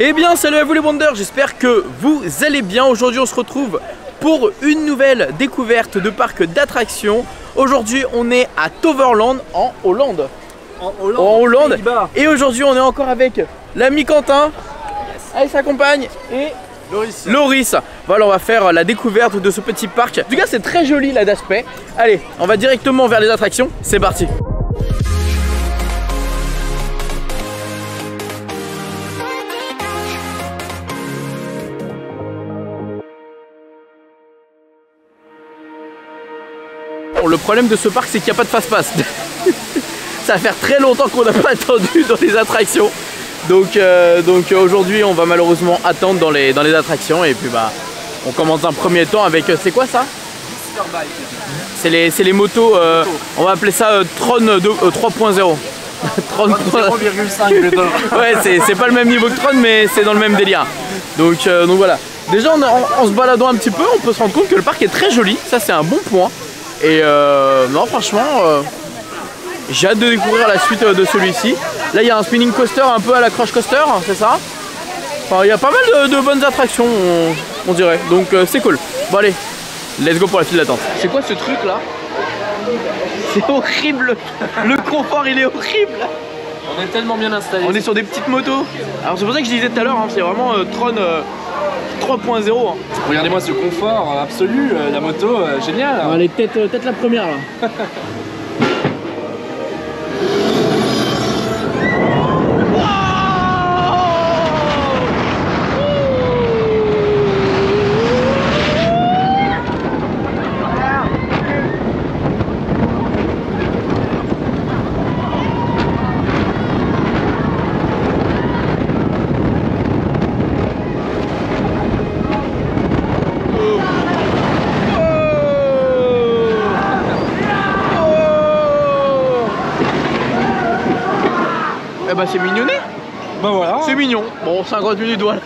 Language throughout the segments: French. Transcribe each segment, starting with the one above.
Eh bien salut à vous les Wonders, j'espère que vous allez bien. Aujourd'hui on se retrouve pour une nouvelle découverte de parc d'attractions. Aujourd'hui on est à Toverland en Hollande. En Hollande. Et aujourd'hui on est encore avec l'ami Quentin, avec sa compagne et Loris. Voilà, on va faire la découverte de ce petit parc. En tout cas c'est très joli là d'aspect. Allez, on va directement vers les attractions, c'est parti. Le problème de ce parc c'est qu'il n'y a pas de fast-pass. Ça va faire très longtemps qu'on n'a pas attendu dans les attractions. Donc aujourd'hui on va malheureusement attendre dans les attractions. Et puis bah on commence un premier temps avec, c'est quoi ça? C'est les motos, on va appeler ça Tron 3.0. 0,5 dedans. Ouais, c'est pas le même niveau que Tron mais c'est dans le même délire. Donc voilà. Déjà en se baladant un petit peu on peut se rendre compte que le parc est très joli. Ça c'est un bon point. Et non franchement j'ai hâte de découvrir la suite de celui-ci. Là il y a un spinning coaster un peu à la Crush Coaster, c'est ça? Enfin il y a pas mal de bonnes attractions on dirait, donc c'est cool. Bon allez, let's go pour la file d'attente. C'est quoi ce truc là? C'est horrible. Le confort il est horrible. On est tellement bien installé. On est sur des petites motos. Alors c'est pour ça que je disais tout à l'heure, hein, c'est vraiment Tron 3.0. Hein. Regardez-moi ce confort absolu, la moto, génial. Allez, peut-être la première là. Eh bah c'est mignonné. Bah voilà. C'est mignon. Bon 50 minutes voilà.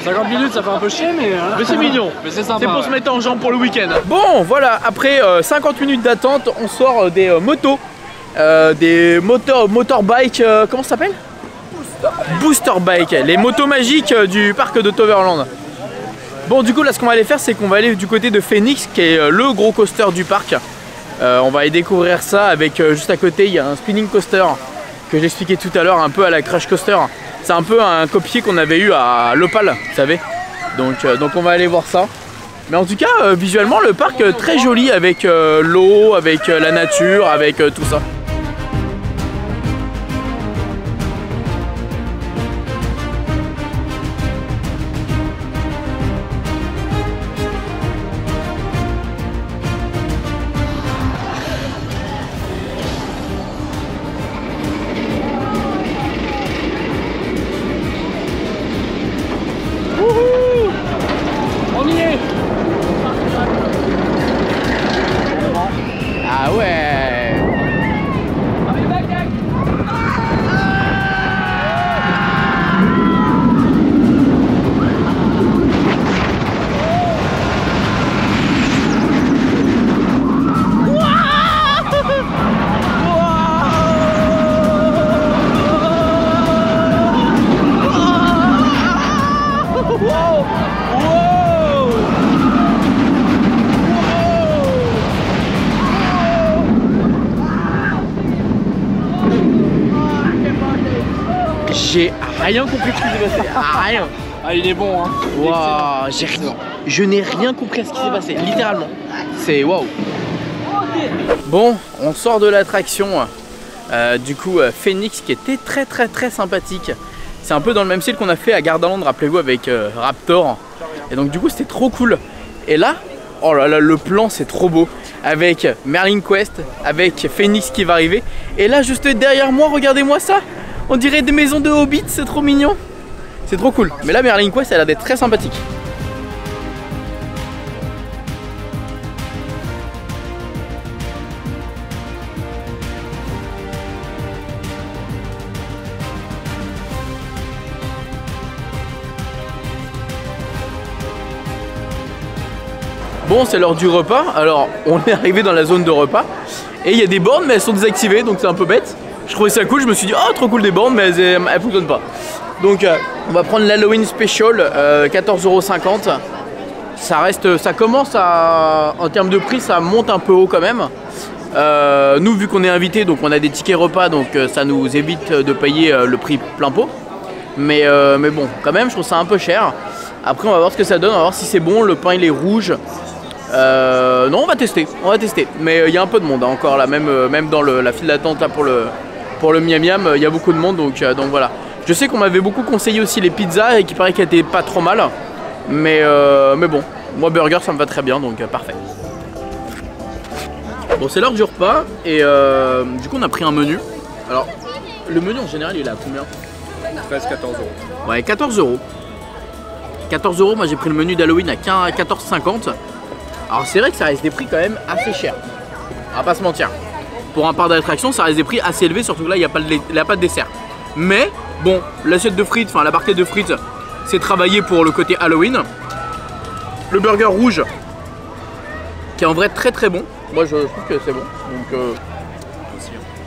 50 minutes ça fait un peu chier mais c'est mignon. Mais c'est sympa. C'est pour se mettre en jambe pour le week-end. Bon voilà, après 50 minutes d'attente, on sort des motos. Des motorbikes, comment ça s'appelle? Booster bike. Les motos magiques du parc de Toverland. Bon du coup là ce qu'on va aller faire c'est qu'on va aller du côté de Phoenix qui est le gros coaster du parc. On va aller découvrir ça avec juste à côté il y a un spinning coaster que j'expliquais tout à l'heure un peu à la Crush Coaster. C'est un peu un copier qu'on avait eu à l'Opal, vous savez. Donc on va aller voir ça. Mais en tout cas visuellement le parc très joli avec l'eau, avec la nature, avec tout ça. On y est. Ah ouais. J'ai rien compris de ce qui s'est passé. Rien. Ah il est bon hein. Waouh, je n'ai rien compris à ce qui s'est passé, littéralement. C'est waouh. Bon, on sort de l'attraction. Du coup, Phoenix qui était très sympathique. C'est un peu dans le même style qu'on a fait à Gardaland, rappelez-vous, avec Raptor. Et donc du coup c'était trop cool. Et là, oh là là, le plan c'est trop beau. Avec Merlin Quest, avec Phoenix qui va arriver. Et là juste derrière moi, regardez-moi ça. On dirait des maisons de Hobbit, c'est trop mignon. C'est trop cool. Mais là Merlin Quest elle a l'air d'être très sympathique. Bon, c'est l'heure du repas. Alors, on est arrivé dans la zone de repas. Et il y a des bornes, mais elles sont désactivées, donc c'est un peu bête. Je trouvais ça cool, je me suis dit, oh, trop cool des bornes, mais elles fonctionnent pas. Donc, On va prendre l'Halloween Special, 14,50 €. Ça reste, ça commence à, en termes de prix, ça monte un peu haut quand même. Nous, vu qu'on est invité, donc on a des tickets repas, donc ça nous évite de payer le prix plein pot. Mais bon, quand même, je trouve ça un peu cher. Après, on va voir ce que ça donne, on va voir si c'est bon. Le pain il est rouge. Non, on va tester. Mais il y a un peu de monde hein, encore là, même dans la file d'attente là pour le miam miam, il y a beaucoup de monde, donc voilà. Je sais qu'on m'avait beaucoup conseillé aussi les pizzas et qu'il paraît qu'elles étaient pas trop mal. Mais bon, moi burger ça me va très bien, donc parfait. Bon, c'est l'heure du repas et du coup on a pris un menu. Alors, le menu en général il est à combien? 13-14 €. Ouais, 14 €. 14 €, moi j'ai pris le menu d'Halloween à 14,50 €. Alors c'est vrai que ça reste des prix quand même assez chers. On va pas se mentir. Pour un parc d'attraction, ça reste des prix assez élevés, surtout que là il n'y a pas de dessert. Mais bon, l'assiette de frites, enfin la barquette de frites, c'est travaillé pour le côté Halloween. Le burger rouge, qui est en vrai très très bon. Moi je trouve que c'est bon. Donc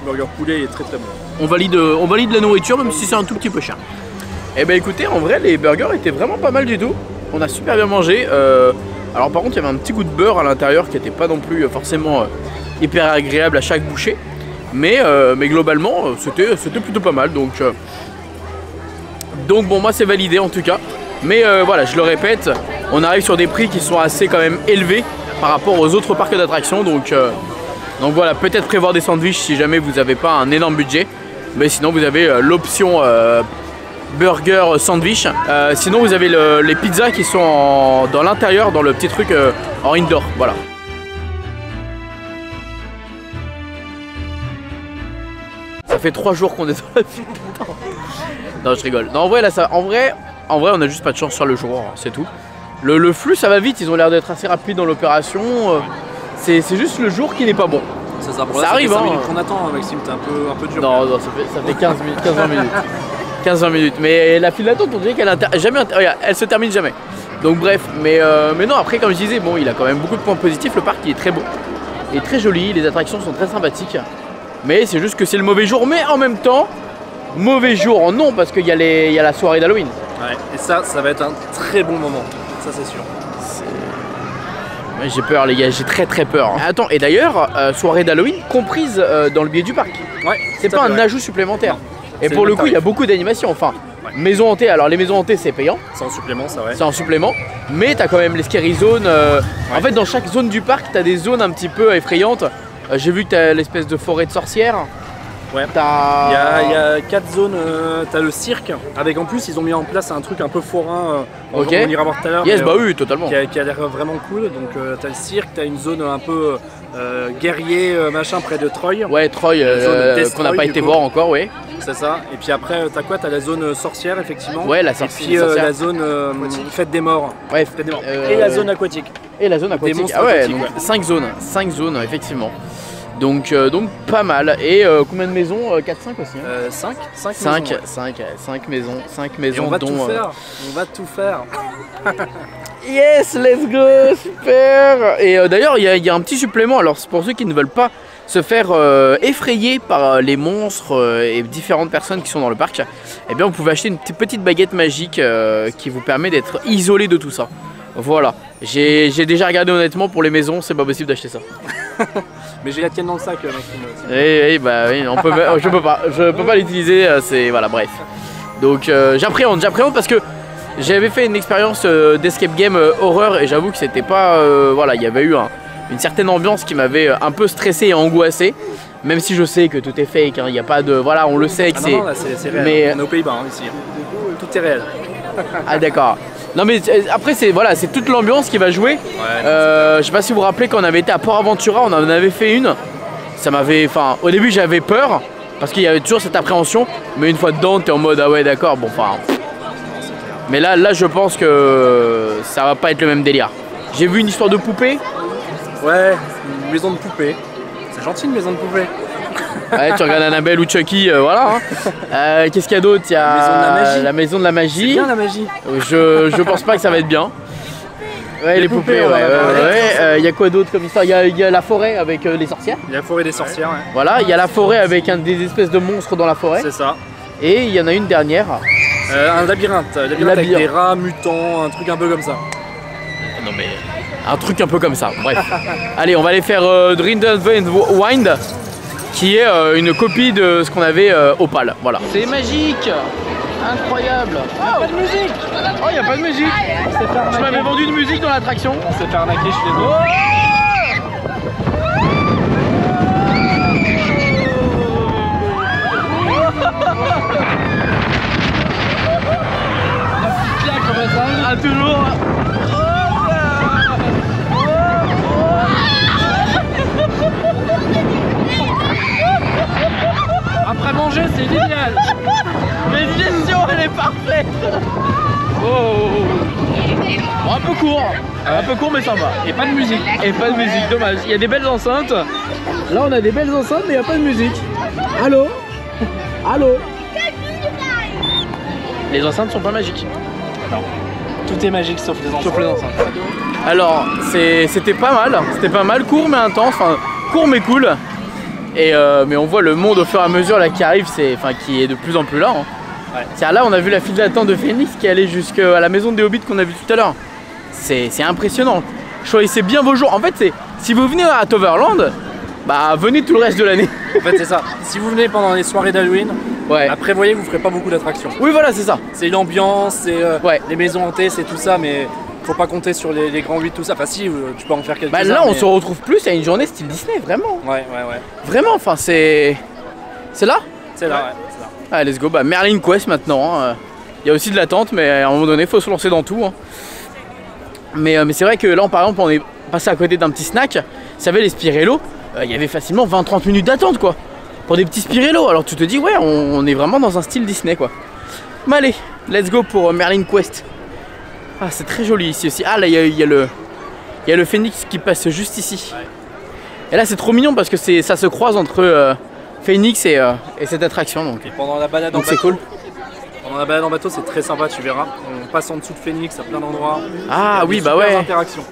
Le burger poulet est très très bon. on valide la nourriture même si c'est un tout petit peu cher. Et ben écoutez, en vrai les burgers étaient vraiment pas mal du tout. On a super bien mangé. Alors par contre il y avait un petit goût de beurre à l'intérieur qui n'était pas non plus forcément hyper agréable à chaque bouchée. Mais globalement c'était plutôt pas mal. Donc bon, moi c'est validé en tout cas. Mais voilà, je le répète, on arrive sur des prix qui sont assez quand même élevés par rapport aux autres parcs d'attractions. Donc voilà, peut-être prévoir des sandwichs si jamais vous n'avez pas un énorme budget. Mais sinon vous avez l'option burger sandwich. Sinon vous avez les pizzas qui sont dans l'intérieur, dans le petit truc en indoor. Voilà. Ça fait 3 jours qu'on est dans la ville. Non, je rigole. Non, en vrai, là, en vrai, on a juste pas de chance sur le jour, c'est tout. Le flux, ça va vite. Ils ont l'air d'être assez rapides dans l'opération. C'est juste le jour qui n'est pas bon. Ça arrive. Ça fait 5 minutes qu'on attend, Maxime. T'es un peu dur. Non, ça fait 15 minutes, 15-20 minutes. 15-20 minutes. Mais la file d'attente, on dirait qu'elle elle se termine jamais. Donc bref, mais non, après, comme je disais, bon, il a quand même beaucoup de points positifs. Le parc, il est très beau et très joli. Les attractions sont très sympathiques. Mais c'est juste que c'est le mauvais jour. Mais en même temps, mauvais jour, non, parce qu'il y a la soirée d'Halloween. Ouais, et ça va être un très bon moment. Ça, c'est sûr. Ouais, j'ai peur, les gars, j'ai très peur. Hein. Attends, et d'ailleurs, soirée d'Halloween comprise dans le billet du parc. Ouais. C'est pas un ajout supplémentaire. Non. Et pour le coup, il y a beaucoup d'animations. Enfin, ouais. Maison hantée, alors les maisons hantées, c'est payant. C'est en supplément, ça, ouais. C'est en supplément. Mais t'as quand même les scary zones. Ouais. En fait, dans chaque zone du parc, t'as des zones un petit peu effrayantes. J'ai vu que t'as l'espèce de forêt de sorcières. Ouais. Il y a 4 zones, t'as le cirque, avec en plus ils ont mis en place un truc un peu forain, ok. On ira voir tout à l'heure. Yes, bah oui, totalement. Qui a l'air vraiment cool, donc t'as le cirque, t'as une zone un peu guerrier, machin, près de Troy. Ouais, Troy, qu'on n'a pas été voir encore, oui. C'est ça, et puis après t'as quoi? T'as la zone sorcière, effectivement. Ouais, la sorcière. Et puis la zone fête des morts. Ouais, fête des morts. Et la zone aquatique. Et la zone aquatique, ah ouais, donc 5 zones, effectivement. Donc pas mal. Et combien de maisons? 4-5 aussi hein. 5 maisons. 5 maisons et on va dont... tout faire. On va tout faire. Yes, let's go, super. Et d'ailleurs, il y a un petit supplément. Alors c'est pour ceux qui ne veulent pas se faire effrayer par les monstres et différentes personnes qui sont dans le parc, eh bien vous pouvez acheter une petite baguette magique qui vous permet d'être isolé de tout ça. Voilà, j'ai déjà regardé honnêtement pour les maisons, c'est pas possible d'acheter ça. Mais j'ai la tienne dans le sac, Maxime. Oui, bah oui, je peux pas l'utiliser, c'est voilà, bref. Donc j'appréhende parce que j'avais fait une expérience d'escape game horreur et j'avoue que c'était pas, voilà, il y avait eu une certaine ambiance qui m'avait un peu stressé et angoissé. Même si je sais que tout est fake, il n'y a pas de, voilà, on le sait que c'est. Non, là c'est réel. Mais... On est aux Pays-Bas ici. Tout est réel. Ah d'accord. Non mais après c'est voilà, c'est toute l'ambiance qui va jouer. Ouais, je sais pas si vous vous rappelez quand on avait été à Port Aventura, on en avait fait une. Ça m'avait, enfin au début j'avais peur parce qu'il y avait toujours cette appréhension, mais une fois dedans t'es en mode ah ouais d'accord, bon enfin. Mais là je pense que ça va pas être le même délire. J'ai vu une histoire de poupée. Ouais, une maison de poupée. C'est gentil une maison de poupée. Ouais, tu regardes Annabelle ou Chucky, voilà. Hein. Qu'est-ce qu'il y a d'autre? Il y a la maison de la magie. C'est bien la magie. Je pense pas que ça va être bien. Ouais, les poupées, ouais. Il y a quoi d'autre comme histoire? Il y a la forêt avec les sorcières. Il y a la forêt des sorcières, ouais. Voilà, il y a la forêt avec des espèces de monstres dans la forêt. C'est ça. Et il y en a une dernière. Un labyrinthe avec des rats mutants, un truc un peu comme ça. Non mais un truc un peu comme ça, bref. Allez, on va aller faire Drinden Wind, qui est une copie de ce qu'on avait Opal. Voilà. C'est magique, incroyable. Oh, pas de musique. Oh, il n'y a pas de musique. Tu m'avais vendu une musique dans l'attraction. On s'est fait arnaquer, je suis désolé. Ah, toujours. Après manger, c'est génial. Mais digestion, elle est parfaite. Oh. Bon, un peu court mais sympa. Et pas de musique. Et pas de musique, dommage. Il y a des belles enceintes. Là on a des belles enceintes mais il n'y a pas de musique. Allô? Allô? Les enceintes sont pas magiques. Non. Tout est magique sauf les enceintes. Sauf les enceintes. Alors c'était pas mal, court mais intense, enfin court mais cool. Et mais on voit le monde au fur et à mesure là qui arrive, qui est de plus en plus là. Hein. Ouais. Tiens, là on a vu la file d'attente de Phoenix qui allait jusqu'à la maison des Hobbits qu'on a vu tout à l'heure. C'est impressionnant. Choisissez bien vos jours. En fait, si vous venez à Toverland, bah venez tout le reste de l'année. En fait c'est ça. Si vous venez pendant les soirées d'Halloween, ouais. prévoyez que vous ferez pas beaucoup d'attractions. Oui voilà, c'est ça. C'est l'ambiance, c'est ouais. Les maisons hantées, c'est tout ça, mais faut pas compter sur les grands 8, tout ça. Enfin si, tu peux en faire quelques-uns. Bah là on se retrouve plus à une journée style Disney, vraiment. Ouais. Vraiment, enfin c'est là. C'est là, ouais. Allez, let's go. Bah Merlin Quest maintenant. Hein. Il y a aussi de l'attente, mais à un moment donné, faut se lancer dans tout. Hein. Mais c'est vrai que là, par exemple, on est passé à côté d'un petit snack. Vous savez, les Spirello, il y avait facilement 20-30 minutes d'attente, quoi. Pour des petits Spirello. Alors tu te dis, ouais, on est vraiment dans un style Disney, quoi. Mais allez, let's go pour Merlin Quest. Ah, c'est très joli ici aussi. Ah, là, il y a le Phoenix qui passe juste ici. Ouais. Et là, c'est trop mignon parce que ça se croise entre Phoenix et cette attraction. Donc. Et pendant la balade en bateau, c'est cool. Pendant la balade en bateau, c'est très sympa, tu verras. On passe en dessous de Phoenix à plein d'endroits. Ah oui, bah ouais. Interactions.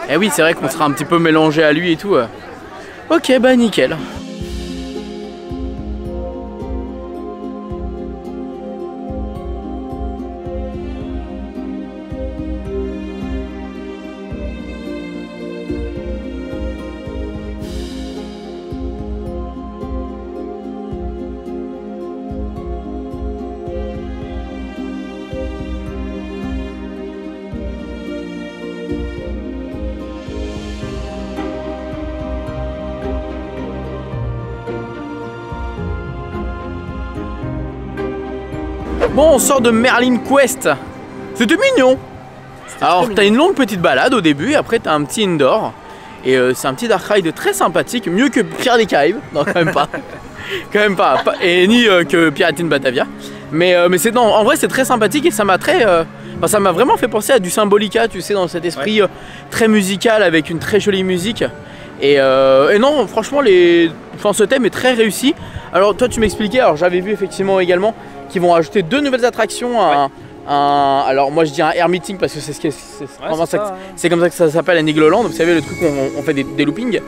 Et oui, c'est vrai qu'on sera un petit peu mélangé à lui et tout. Ok, bah nickel. Bon, on sort de Merlin Quest. C'était mignon. Alors, t'as une longue petite balade au début, et après t'as un petit indoor. Et c'est un petit dark ride très sympathique, mieux que Pirates des Caraïbes. Non, quand même pas. Quand même pas. Et ni que Pirates in Batavia. Mais non, en vrai, c'est très sympathique et ça m'a ça m'a vraiment fait penser à du Symbolica, tu sais, dans cet esprit très musical avec une très jolie musique. Et non, franchement, ce thème est très réussi. Alors, toi, tu m'expliquais, alors j'avais vu effectivement également qu'ils vont ajouter 2 nouvelles attractions. Alors, moi je dis un air meeting parce que c'est comme ça que ça s'appelle à Nigloland. Vous savez, le truc où on fait des loopings.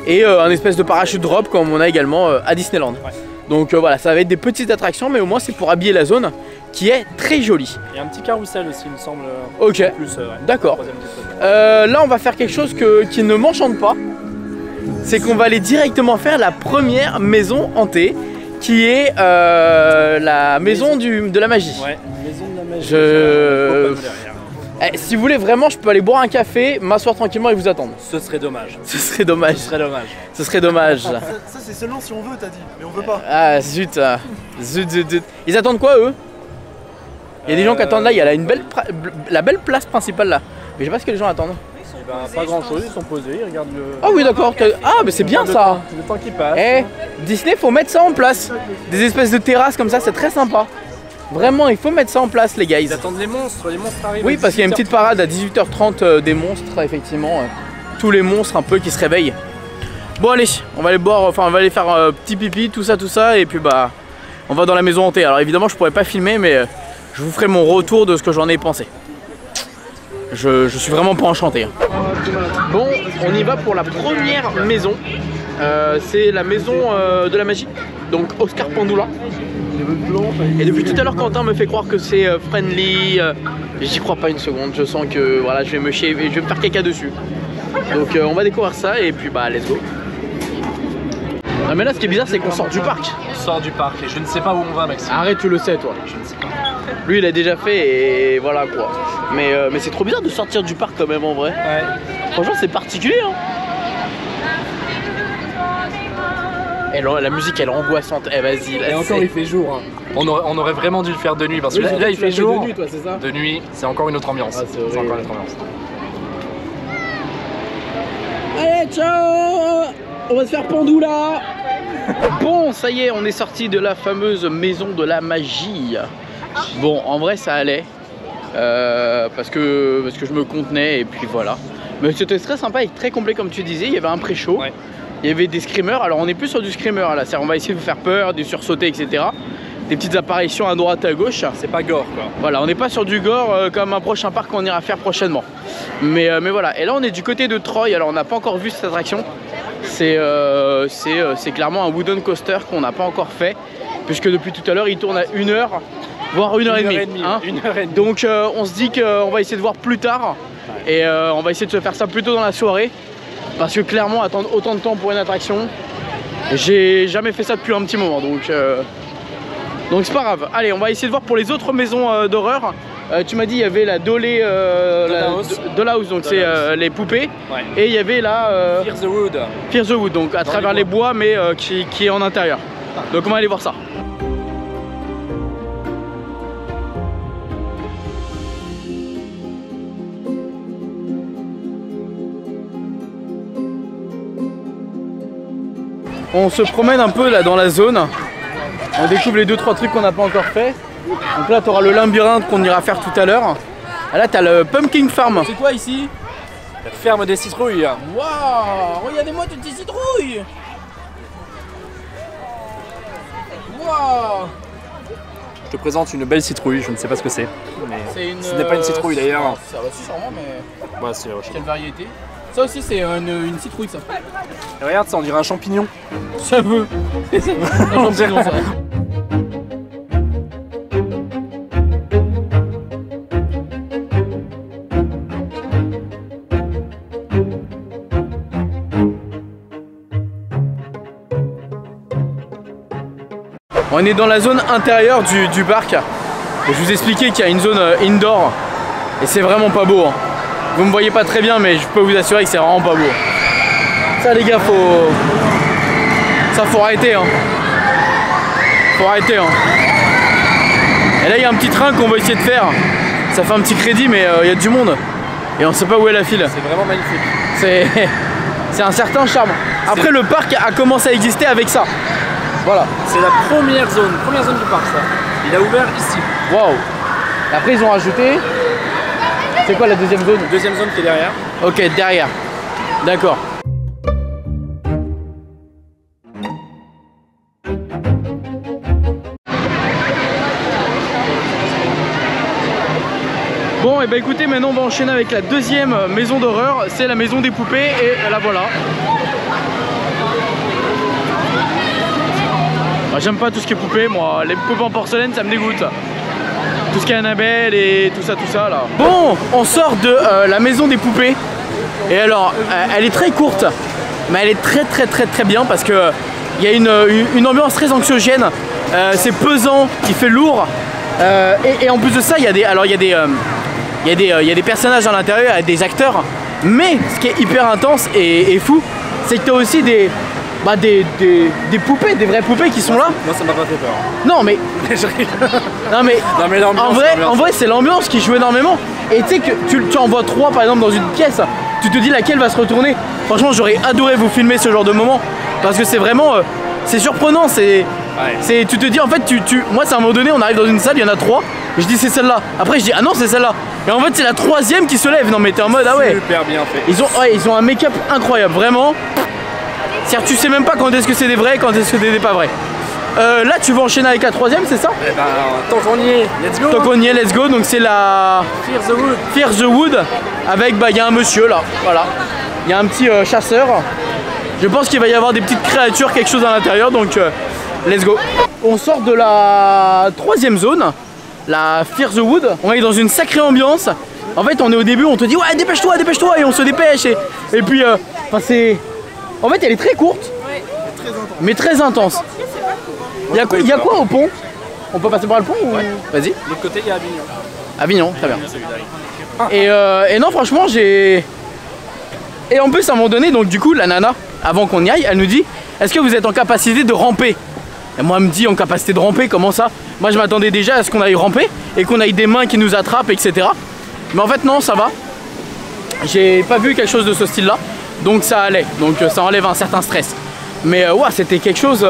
Et un espèce de parachute drop comme on a également à Disneyland. Ouais. Donc voilà, ça va être des petites attractions, mais au moins c'est pour habiller la zone qui est très jolie. Il y a un petit carrousel aussi, il me semble. Ok, d'accord. Là, on va faire quelque chose qui ne m'enchante pas. C'est qu'on va aller directement faire la première maison hantée, qui est la maison de la magie. Ouais, maison de la magie. Si vous voulez vraiment, je peux aller boire un café, m'asseoir tranquillement et vous attendre. Ce serait dommage. Ce serait dommage. Ce serait dommage. Ce serait dommage. Ça c'est seulement si on veut, t'as dit, mais on veut pas. Ah zut. Zut. Ils attendent quoi eux? Il y a des gens qui attendent là, il y a la belle place principale là. Mais je sais pas ce que les gens attendent. Pas grand chose, ils sont posés, ils regardent le... Ah oui d'accord, ah mais c'est bien ça. Le temps qui passe. Disney, faut mettre ça en place. Des espèces de terrasses comme ça, c'est très sympa. Vraiment, il faut mettre ça en place les gars. Ils attendent les monstres arrivent. Oui, parce qu'il y a une petite parade à 18h30 des monstres, effectivement. Tous les monstres un peu qui se réveillent. Bon allez, on va aller boire, on va aller faire petit pipi, tout ça, et puis bah on va dans la maison hantée. Alors évidemment je pourrais pas filmer, mais je vous ferai mon retour de ce que j'en ai pensé. Je suis vraiment pas enchanté. Bon, on y va pour la première maison. C'est la maison de la magie, donc Oscar Pandula. Et depuis tout à l'heure, Quentin me fait croire que c'est friendly. J'y crois pas une seconde. Je sens que voilà, je vais me chier et je vais me faire caca dessus. Donc on va découvrir ça et puis bah let's go. Non mais là ce qui est bizarre c'est qu'on sort du parc. On sort du parc et je ne sais pas où on va, Maxime. Arrête, tu le sais toi. Je ne sais pas. Lui il a déjà fait et voilà quoi. Mais c'est trop bizarre de sortir du parc quand même en vrai. Ouais. Franchement c'est particulier hein. Et la musique elle est angoissante. Eh vas-y. Et encore il fait jour. Hein. On aurait vraiment dû le faire de nuit parce que oui, là il fait jour. De nuit, toi, c'est ça. De nuit, c'est encore une autre ambiance. Ah, c'est encore une autre ambiance. Allez ciao. On va se faire pendou là. Bon ça y est, on est sorti de la fameuse maison de la magie. Bon en vrai ça allait parce que je me contenais et puis voilà. Mais c'était très sympa et très complet comme tu disais. Il y avait un pré-show. Ouais. Il y avait des screamers, alors on est plus sur du screamer là, on va essayer de vous faire peur, du sursauter etc. Des petites apparitions à droite à gauche. C'est pas gore quoi. Voilà, on n'est pas sur du gore comme un prochain parc qu'on ira faire prochainement. Mais voilà, et là on est du côté de Troy, alors on n'a pas encore vu cette attraction. C'est clairement un wooden coaster qu'on n'a pas encore fait. Puisque depuis tout à l'heure il tourne à 1 heure, voire 1 heure et demie. Hein. 1 heure et demie. Donc on se dit qu'on va essayer de voir plus tard. Et on va essayer de se faire ça plus tôt dans la soirée. Parce que clairement attendre autant de temps pour une attraction, j'ai jamais fait ça depuis un petit moment donc c'est pas grave. Allez on va essayer de voir pour les autres maisons d'horreur. Tu m'as dit il y avait la Dollhouse, donc c'est les poupées. Ouais. Et il y avait la Fear the Wood. Fear the Wood, donc à travers les bois mais qui est en intérieur. Donc on va aller voir ça. On se promène un peu là dans la zone. On découvre les 2-3 trucs qu'on n'a pas encore fait. Donc là tu auras le labyrinthe qu'on ira faire tout à l'heure. Là tu as le Pumpkin Farm. C'est quoi ici? La ferme des citrouilles. Waouh, regardez-moi toutes ces citrouilles. Waouh. Je te présente une belle citrouille, je ne sais pas ce que c'est. Ce n'est pas une citrouille d'ailleurs. Ça va sûrement mais... Ouais, c'est quelle variété. Ça aussi c'est une citrouille ça. Et regarde ça, on dirait un champignon. Ça peut. Un champignon ça. On est dans la zone intérieure du parc. Et je vous expliquais qu'il y a une zone indoor. Et c'est vraiment pas beau. Hein. Vous me voyez pas très bien mais je peux vous assurer que c'est vraiment pas beau. Ça les gars faut arrêter hein. Faut arrêter hein. Et là il y a un petit train qu'on va essayer de faire. Ça fait un petit crédit mais il y a du monde. Et on sait pas où est la file. C'est vraiment magnifique. C'est un certain charme. Après le parc a commencé à exister avec ça. Voilà. C'est la première zone du parc ça. Il a ouvert ici. Waouh. Après ils ont rajouté. C'est quoi la deuxième zone? Deuxième zone qui est derrière. Ok, derrière. D'accord. Bon et bah écoutez, maintenant on va enchaîner avec la deuxième maison d'horreur. C'est la maison des poupées et la voilà. J'aime pas tout ce qui est poupée, moi, les poupées en porcelaine ça me dégoûte. Tout ce qui est Annabelle et tout ça là. Bon, on sort de la maison des poupées. Et alors, elle est très courte, mais elle est très bien parce que il y a une ambiance très anxiogène. C'est pesant, il fait lourd. Et en plus de ça, il y a des personnages à l'intérieur, il y a des acteurs. Mais ce qui est hyper intense et fou, c'est que tu as aussi des poupées, des vraies poupées qui sont là. Moi ça m'a pas fait peur. Non mais non mais en vrai c'est l'ambiance qui joue énormément. Et tu sais que tu en vois 3 par exemple dans une pièce, tu te dis laquelle va se retourner. Franchement j'aurais adoré vous filmer ce genre de moment parce que c'est vraiment c'est surprenant, tu te dis en fait moi c'est à un moment donné on arrive dans une salle, il y en a 3, et je dis c'est celle-là. Après je dis ah non c'est celle-là. Et en fait c'est la 3e qui se lève. Non mais t'es en mode ah ouais. Super bien fait. Ils ont un make-up incroyable, vraiment. C'est-à-dire tu sais même pas quand est-ce que c'est des vrais, quand est-ce que c'est des pas vrais. Là tu vas enchaîner avec la 3e, c'est ça? Eh ben tant qu'on y est, let's go. Tant qu'on y est, let's go. Donc c'est la Fear the Wood. Avec il y a un monsieur là, voilà. Il y a un petit chasseur. Je pense qu'il va y avoir des petites créatures, quelque chose à l'intérieur, donc let's go. on sort de la 3e zone, la Fear the Wood. On est dans une sacrée ambiance. En fait, on est au début, on te dit ouais, dépêche-toi, dépêche-toi, et on se dépêche. Et puis, enfin, c'est. En fait, elle est très courte, mais très intense. Il y a quoi au pont? On peut passer par le pont ou... Vas-y. De l'autre côté, il y a Avignon. Avignon, très bien. Et non, franchement, j'ai. Et en plus, à un moment donné, donc du coup, la nana, avant qu'on y aille, elle nous dit est-ce que vous êtes en capacité de ramper? Et moi, elle me dit en capacité de ramper, comment ça? Moi, je m'attendais déjà à ce qu'on aille ramper et qu'on ait des mains qui nous attrapent, etc. Mais en fait, non, ça va. J'ai pas vu quelque chose de ce style-là, donc ça allait. Donc ça enlève un certain stress. Mais ouais, c'était quelque chose.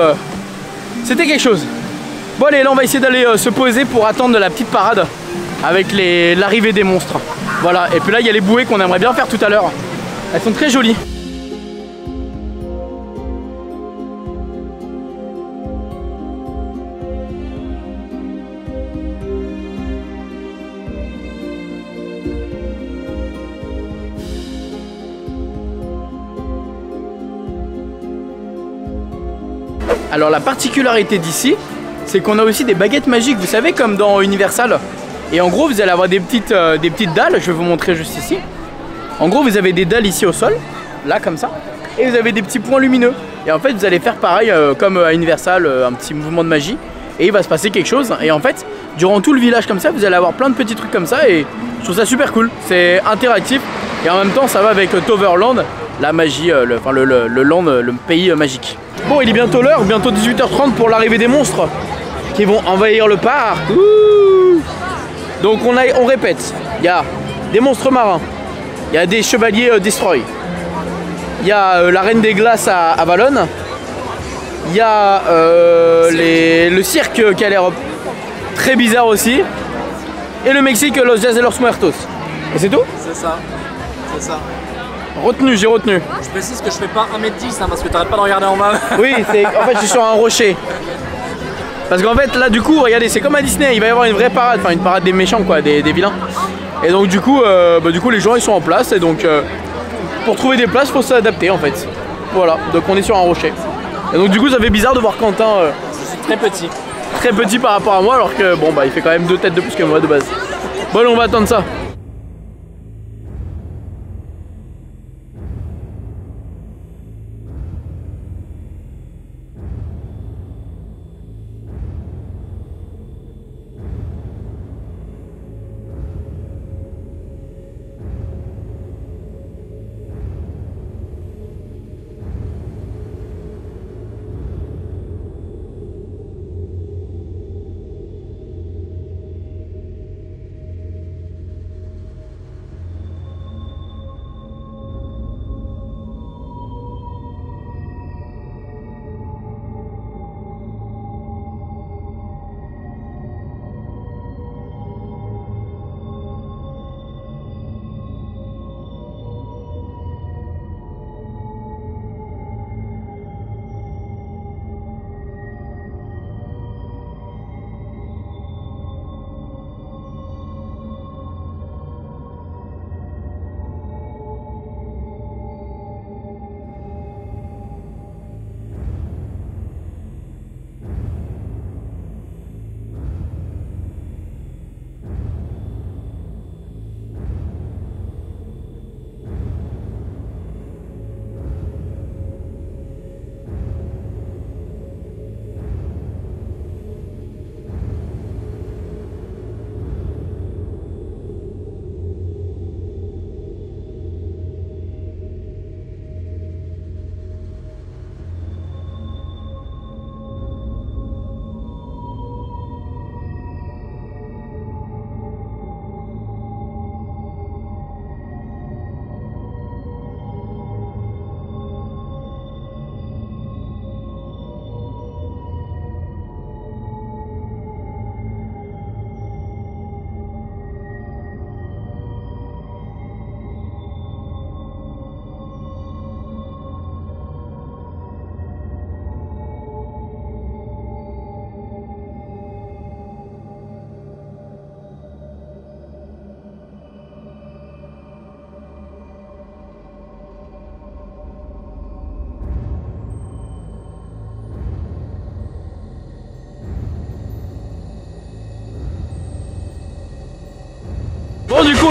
C'était quelque chose. Bon, allez, là, on va essayer d'aller se poser pour attendre de la petite parade avec l'arrivée des monstres. Voilà, et puis là, il y a les bouées qu'on aimerait bien faire tout à l'heure. Elles sont très jolies. Alors la particularité d'ici, c'est qu'on a aussi des baguettes magiques, vous savez, comme dans Universal. Et en gros, vous allez avoir des petites dalles, je vais vous montrer juste ici. En gros, vous avez des dalles ici au sol, là comme ça, et vous avez des petits points lumineux. Et en fait, vous allez faire pareil comme à Universal, un petit mouvement de magie, et il va se passer quelque chose. Et en fait, durant tout le village comme ça, vous allez avoir plein de petits trucs comme ça, et je trouve ça super cool. C'est interactif, et en même temps, ça va avec Toverland, la magie, le pays magique. Bon, il est bientôt l'heure, bientôt 18h30 pour l'arrivée des monstres qui vont envahir le parc. Ouh. Donc on répète, il y a des monstres marins, il y a des chevaliers destroy, il y a la reine des glaces à Valonne, il y a le cirque qui a l'air très bizarre aussi, et le Mexique, Los Dias de los Muertos. Et c'est tout? C'est ça, c'est ça. Retenu, j'ai retenu. Je précise que je fais pas 1m10 hein, parce que t'arrêtes pas de regarder en bas. Oui, en fait je suis sur un rocher. Parce qu'en fait là du coup, regardez, c'est comme à Disney, il va y avoir une vraie parade, enfin une parade des méchants quoi, des vilains. Et donc du coup, les gens ils sont en place et donc pour trouver des places faut s'adapter en fait. Voilà, donc on est sur un rocher. Et donc du coup ça fait bizarre de voir Quentin Je suis très petit. très petit par rapport à moi alors que bon bah il fait quand même 2 têtes de plus que moi de base. Bon allez, on va attendre ça.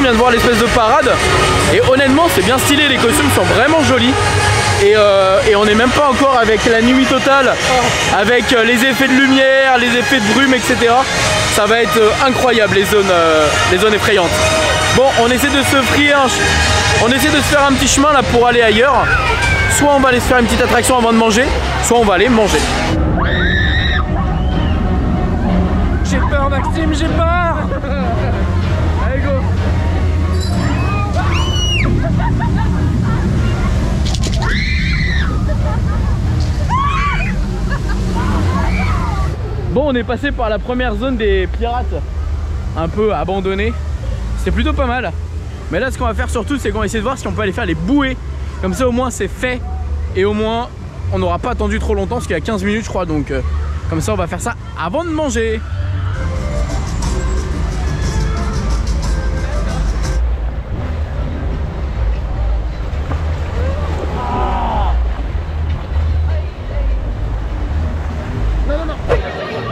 vient de voir l'espèce de parade. Et honnêtement c'est bien stylé, les costumes sont vraiment jolis. Et on n'est même pas encore avec la nuit totale, avec les effets de lumière, les effets de brume, etc. Ça va être incroyable les zones effrayantes. Bon, on essaie de se faire un petit chemin là pour aller ailleurs. Soit on va aller se faire une petite attraction avant de manger, soit on va aller manger. J'ai peur Maxime, j'ai peur. Allez go. Bon, on est passé par la première zone des pirates, un peu abandonnée. C'est plutôt pas mal. Mais là, ce qu'on va faire surtout, c'est qu'on va essayer de voir si on peut aller faire les bouées. Comme ça, au moins, c'est fait. Et au moins, on n'aura pas attendu trop longtemps, parce qu'il y a 15 minutes, je crois. Donc, comme ça, on va faire ça avant de manger.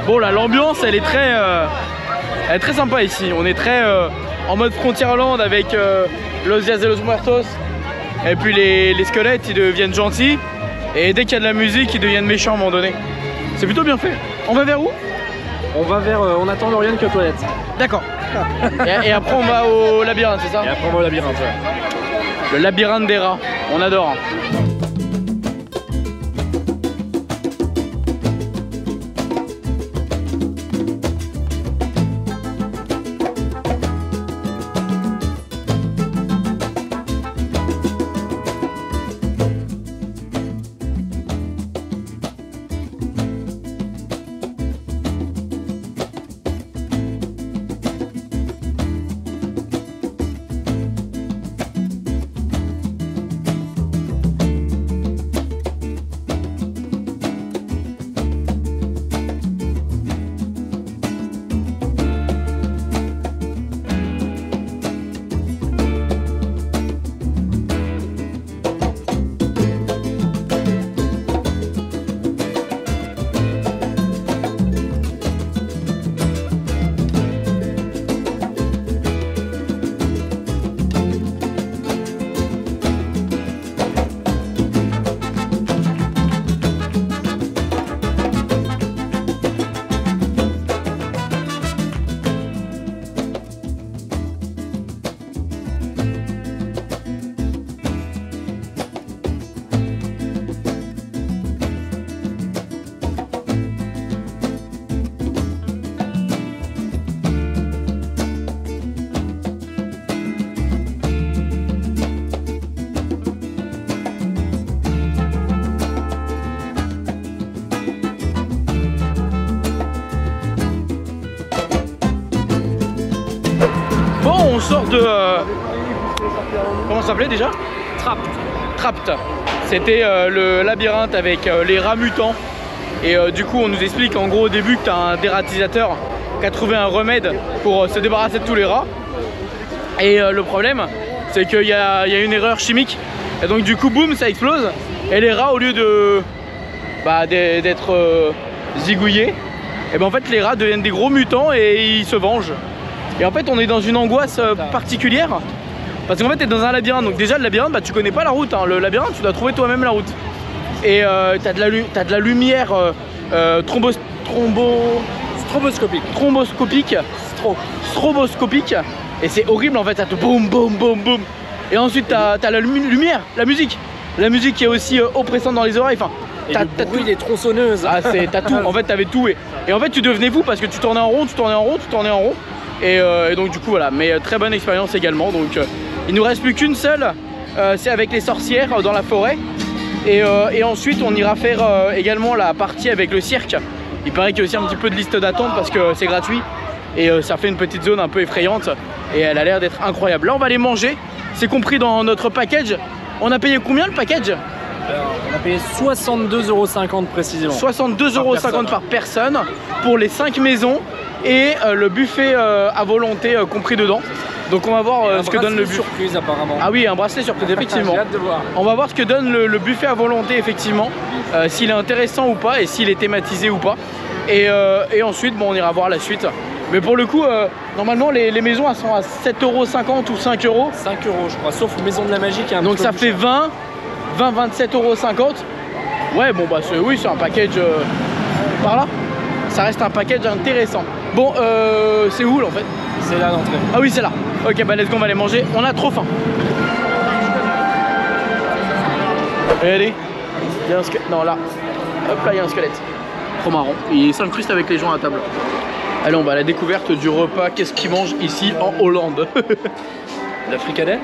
Bon là l'ambiance elle est très sympa ici. On est très en mode Frontierland avec Los Dias de los Muertos. Et puis les squelettes ils deviennent gentils. Et dès qu'il y a de la musique ils deviennent méchants à un moment donné. C'est plutôt bien fait. On va vers où? On attend Lauriane que aux toilettes. D'accord. et après on va au labyrinthe, c'est ça? Et après on va au labyrinthe, ouais. Le labyrinthe des rats, on adore. On sort de... comment ça s'appelait déjà? Trapped. C'était le labyrinthe avec les rats mutants. Et du coup on nous explique en gros au début que tu as un dératisateur qui a trouvé un remède pour se débarrasser de tous les rats. Et le problème c'est qu'il y a une erreur chimique. Et donc du coup boum ça explose. Et les rats au lieu de d'être zigouillés, et ben en fait les rats deviennent des gros mutants et ils se vengent. Et en fait on est dans une angoisse particulière. Parce qu'en fait t'es dans un labyrinthe. Donc déjà le labyrinthe bah, tu connais pas la route hein. Le labyrinthe tu dois trouver toi-même la route. Et t'as de la lumière stroboscopique. Et c'est horrible en fait, ça te boum boum boum boum. Et ensuite t'as la lumière, la musique qui est aussi oppressante dans les oreilles. Enfin, t'as bruit des tronçonneuses. Ah t'as tout, en fait t'avais tout. Et en fait tu devenais fou parce que tu tournais en rond. Et donc du coup voilà, mais très bonne expérience également. Donc il nous reste plus qu'une seule, c'est avec les sorcières dans la forêt. Et ensuite on ira faire également la partie avec le cirque. Il paraît qu'il y a aussi un petit peu de liste d'attente parce que c'est gratuit. Et ça fait une petpetite zone un peu effrayante. Et elle a l'air d'être incroyable. Là on va aller manger, c'est compris dans notre package. On a payé combien le package? On a payé 62,50 € précisément. 62,50 € par personne pour les 5 maisons. Et le buffet à volonté compris dedans. Donc on va voir ce que donne le buffet. Surprise apparemment. Ah oui, un bracelet surprise effectivement. J'ai hâte de voir. On va voir ce que donne le buffet à volonté effectivement, s'il est intéressant ou pas et s'il est thématisé ou pas. Et ensuite bon, on ira voir la suite. Mais pour le coup, normalement les maisons elles sont à 7,50 € ou 5 €. 5 € je crois, sauf Maison de la Magie qui est un donc petit ça peu fait 27,50 €. Ouais, bon bah oui, c'est un package par là. Ça reste un package intéressant. Bon, c'est où là en fait? C'est là l'entrée. Ah oui, c'est là. Ok, bah let's go, on va aller manger. On a trop faim. Regardez, il y a un squelette. Non, là. Hop là, il y a un squelette. Trop marrant. Il s'incruste avec les gens à table. Allez, on va à la découverte du repas. Qu'est-ce qu'ils mangent ici en Hollande? La fricadelle?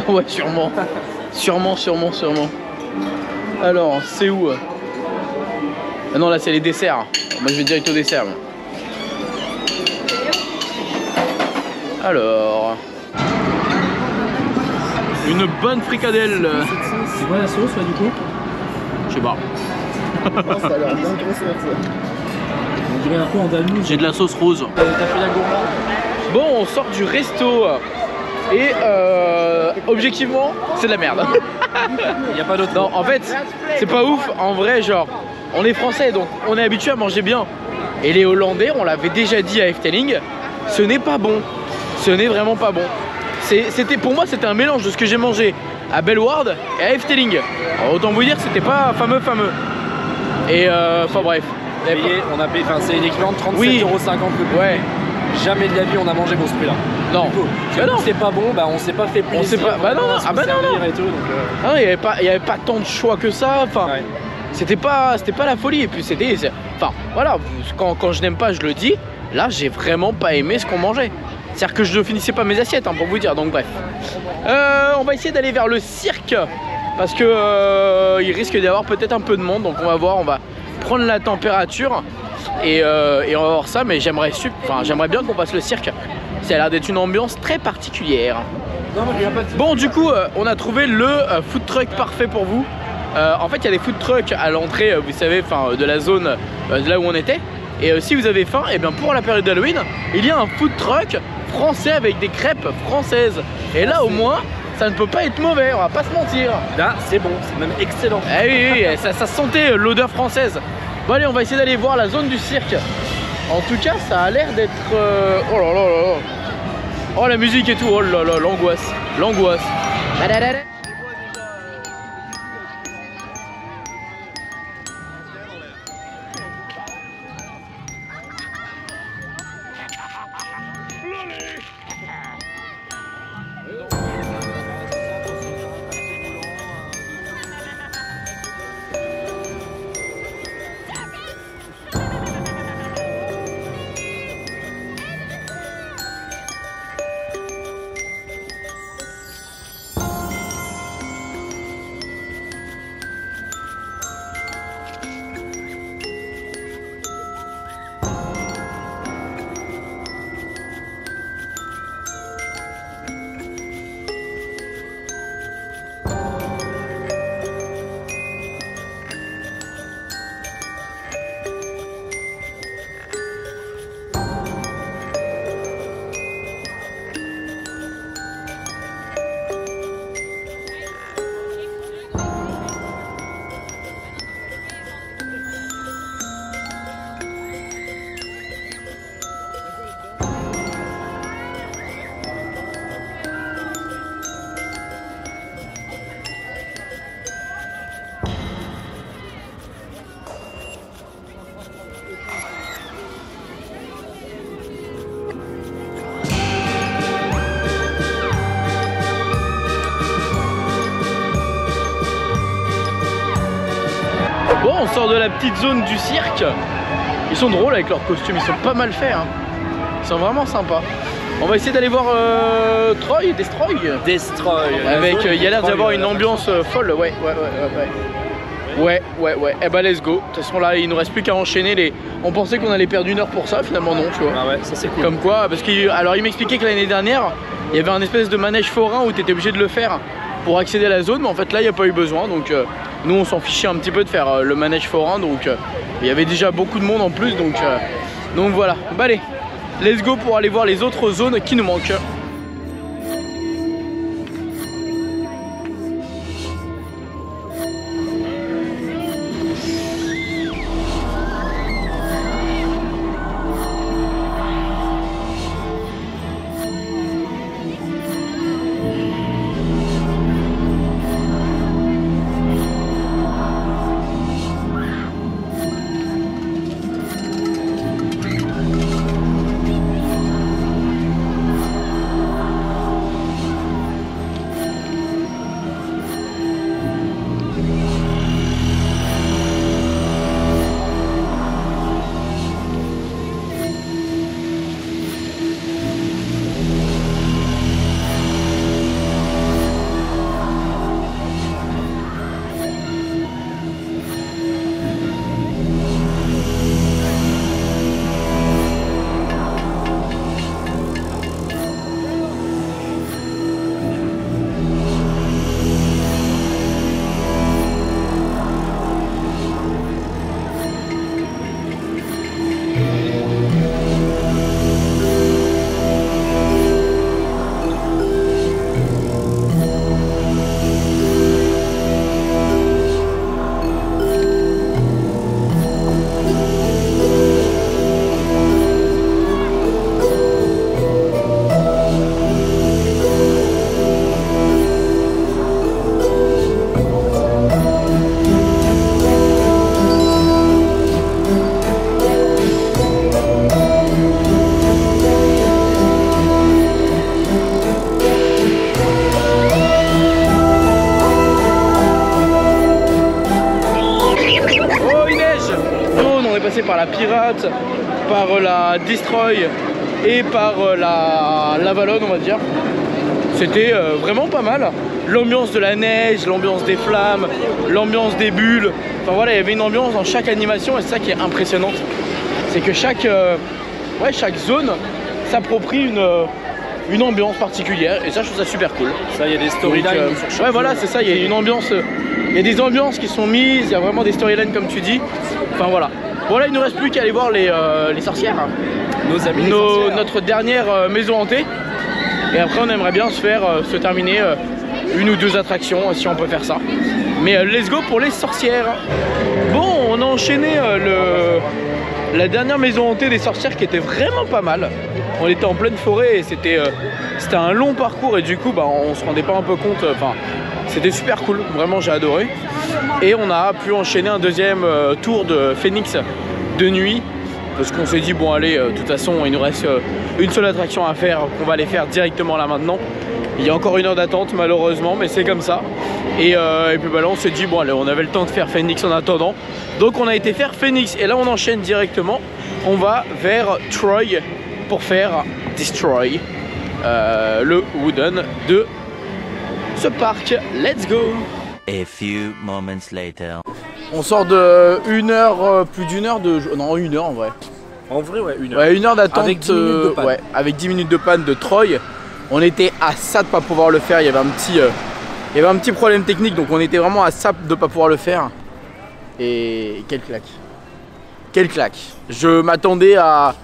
Ouais, sûrement. Sûrement. Alors, c'est où? Ah non, là, c'est les desserts. Moi, je vais direct au dessert. Moi. Alors... Une bonne fricadelle. C'est quoi la sauce, là, du coup? Je sais pas. Ça a l'air bien gros ça. On dirait un peu andalouse. J'ai de la sauce rose. T'as fait la gourmand? Bon, on sort du resto. Et objectivement, c'est de la merde. Il n'y a pas d'autre. Non, en fait, c'est pas ouf. En vrai, genre, on est français, donc on est habitué à manger bien. Et les Hollandais, on l'avait déjà dit à Efteling, ce n'est pas bon. Ce n'est vraiment pas bon. C'était pour moi, c'était un mélange de ce que j'ai mangé à Bellewaerde et à Efteling. Alors, autant vous dire que c'était pas fameux. Et enfin bref. On a payé, enfin c'est l'équivalent de 37,50 € Oui. le prix. Ouais. Jamais de la vie on a mangé pour ce prix là. Non. Bah non. C'est pas bon, bah on s'est pas fait plaisir. On s'est pas. Bah non. Ah bah non. Et tout, donc, Ah, il y avait pas tant de choix que ça. Enfin. ouais. C'était pas la folie. Et puis enfin voilà, quand je n'aime pas, je le dis. Là, j'ai vraiment pas aimé ce qu'on mangeait. C'est-à-dire que je ne finissais pas mes assiettes, hein, pour vous dire. Donc bref. On va essayer d'aller vers le cirque. Parce que il risque d'y avoir peut-être un peu de monde. Donc on va voir, on va prendre la température. Et on va voir ça. Mais j'aimerais bien qu'on passe le cirque. Ça a l'air d'être une ambiance très particulière. Non, mais il y a pas de... Bon, du coup, on a trouvé le food truck parfait pour vous. En fait, il y a des food trucks à l'entrée, vous savez, de la zone de là où on était. Et si vous avez faim, et bien pour la période d'Halloween, il y a un food truck français avec des crêpes françaises. Et là, au moins, ça ne peut pas être mauvais, on va pas se mentir. Là, c'est bon, c'est même excellent. Ah oui, ça sentait l'odeur française. Bon, allez, on va essayer d'aller voir la zone du cirque. En tout cas, ça a l'air d'être... Oh là là là là. Oh, la musique et tout, oh là là, l'angoisse. L'angoisse. Bon, on sort de la petite zone du cirque. Ils sont drôles avec leurs costumes, ils sont pas mal faits. Hein. Ils sont vraiment sympas. On va essayer d'aller voir Destroy. Avec, il y a l'air d'avoir une ambiance folle. Ouais. Eh bah let's go. De toute façon là, il nous reste plus qu'à enchaîner les... On pensait qu'on allait perdre 1 heure pour ça, finalement non, tu vois. Ah ouais, ça c'est cool. Comme quoi, parce qu'il m'expliquait que l'année dernière, il y avait un espèce de manège forain où tu étais obligé de le faire pour accéder à la zone, mais en fait là il n'y a pas eu besoin, donc nous on s'en fichait un petit peu de faire le manège forain, donc il y avait déjà beaucoup de monde en plus, donc voilà. Bah allez, let's go pour aller voir les autres zones qui nous manquent. passé par la Pirate, par la Destroy et par la Valonne, on va dire. C'était vraiment pas mal. L'ambiance de la neige, l'ambiance des flammes, l'ambiance des bulles. Enfin voilà, il y avait une ambiance dans chaque animation et c'est ça qui est impressionnant. C'est que chaque zone s'approprie une ambiance particulière et ça je trouve ça super cool. Ça, il y a des storylines sur chaque ouais voilà, c'est ça, il y a une ambiance, il y a des ambiances qui sont mises, il y a vraiment des storylines comme tu dis. Enfin voilà. Bon là il ne nous reste plus qu'à aller voir les sorcières. Nos amis les sorcières. Notre dernière maison hantée. Et après on aimerait bien se terminer une ou deux attractions si on peut faire ça. Mais let's go pour les sorcières. Bon, on a enchaîné la dernière maison hantée des sorcières qui était vraiment pas mal. On était en pleine forêt et c'était un long parcours et du coup bah, on se rendait pas un peu compte. Enfin, c'était super cool, vraiment j'ai adoré. Et on a pu enchaîner un deuxième tour de Phoenix de nuit. Parce qu'on s'est dit bon allez, de toute façon il nous reste une seule attraction à faire, qu'on va aller faire directement là maintenant. Il y a encore 1 heure d'attente malheureusement, mais c'est comme ça. Et puis bah là on s'est dit bon allez, on avait le temps de faire Phoenix en attendant. Donc on a été faire Phoenix et là on enchaîne directement. On va vers Troy pour faire Destroy, le Wooden de ce parc. Let's go. A few moments later. On sort de 1 heure, plus d'1 heure de... Non, 1 heure en vrai. En vrai, ouais, 1 heure. Ouais, 1 heure d'attente. Avec 10 minutes de panne. Ouais, avec 10 minutes de panne de Troy. On était à ça de pas pouvoir le faire. Il y avait un petit problème technique, donc on était vraiment à ça de pas pouvoir le faire. Et quelle claque. Quelle claque. Je m'attendais à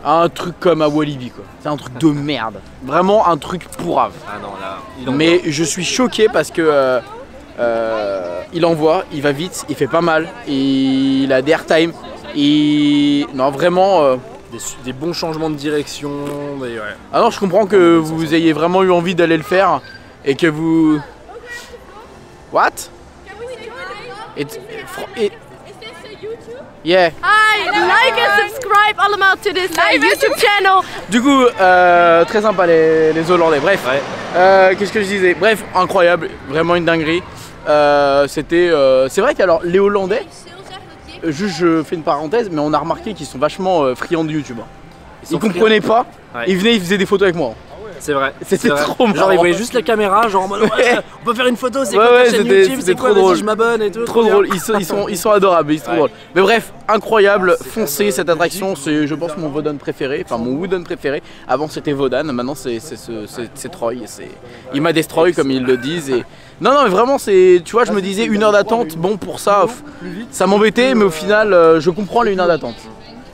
un truc comme à Walibi quoi. C'est un truc de merde. Vraiment un truc pourrave. Ah non, là... Mais je suis choqué parce que... il envoie, il va vite, il fait pas mal, il a des airtime, non vraiment des bons changements de direction, ouais. Alors je comprends que vous ayez vraiment eu envie d'aller le faire et que vous... What? Yeah. Hi, like and subscribe all about to this YouTube channel. Du coup, très sympa les Hollandais, bref. Ouais. Qu'est-ce que je disais? Bref, incroyable, vraiment une dinguerie. C'est vrai qu'alors les Hollandais, juste je fais une parenthèse, mais on a remarqué qu'ils sont vachement friands de YouTube. Ils comprenaient pas, ouais. Ils venaient, ils faisaient des photos avec moi. C'est vrai. C'était trop marrant. Genre ils voyaient juste la caméra, genre en mode ouais, on peut faire une photo, c'est ouais, quoi ouais, ta chaîne YouTube, c'est trop quoi, drôle. je m'abonne et tout. Trop drôle, ils sont adorables, ils sont trop drôles. Mais bref, incroyable, foncez cette attraction, c'est je pense mon Wodan préféré, enfin mon Wooden préféré. Avant c'était Wodan, maintenant c'est Troy, il m'a destroy comme ils le disent. Et... Non mais vraiment c'est, tu vois, je me disais 1 heure d'attente, bon pour ça, ça m'embêtait, mais au final je comprends les 1 heure d'attente.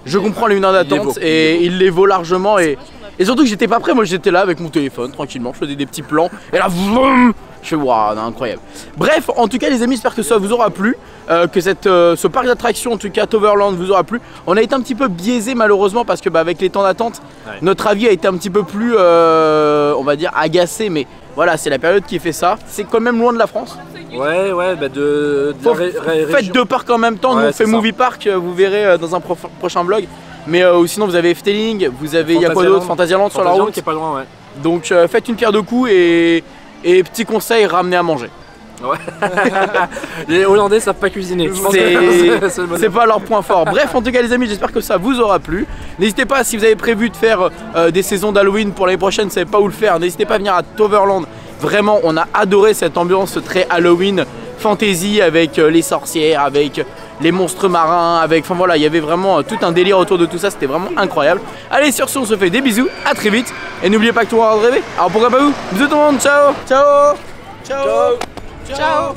Je comprends les 1 heure d'attente et il les vaut largement et surtout que j'étais pas prêt, moi j'étais là avec mon téléphone tranquillement, je faisais des petits plans et là vroom, je fais waouh, incroyable. Bref, en tout cas les amis, j'espère que ça vous aura plu, que ce parc d'attractions, en tout cas Toverland, vous aura plu. On a été un petit peu biaisé malheureusement parce que avec les temps d'attente, notre avis a été un petit peu plus, on va dire agacé, mais voilà, c'est la période qui fait ça. C'est quand même loin de la France. Ouais, bah faites 2 parcs en même temps, nous on fait Movie Park, vous verrez dans un prochain vlog. Mais ou sinon vous avez Efteling, vous avez, il y a quoi d'autre, Fantasyland sur la route qui est pas loin, ouais. Donc faites une pierre deux coups et petit conseil, ramenez à manger. Ouais. Les Hollandais savent pas cuisiner. C'est pas leur point fort. Bref, en tout cas les amis, j'espère que ça vous aura plu. N'hésitez pas, si vous avez prévu de faire des saisons d'Halloween pour l'année prochaine, vous savez pas où le faire, n'hésitez pas à venir à Toverland. Vraiment, on a adoré cette ambiance très Halloween, fantasy avec les sorcières, avec les monstres marins, avec, enfin voilà, il y avait vraiment tout un délire autour de tout ça, c'était vraiment incroyable. Allez, sur ce, on se fait des bisous, à très vite, et n'oubliez pas que tout le monde a rêvé. Alors pourquoi pas vous? Bisous tout le monde, ciao, ciao, ciao, ciao.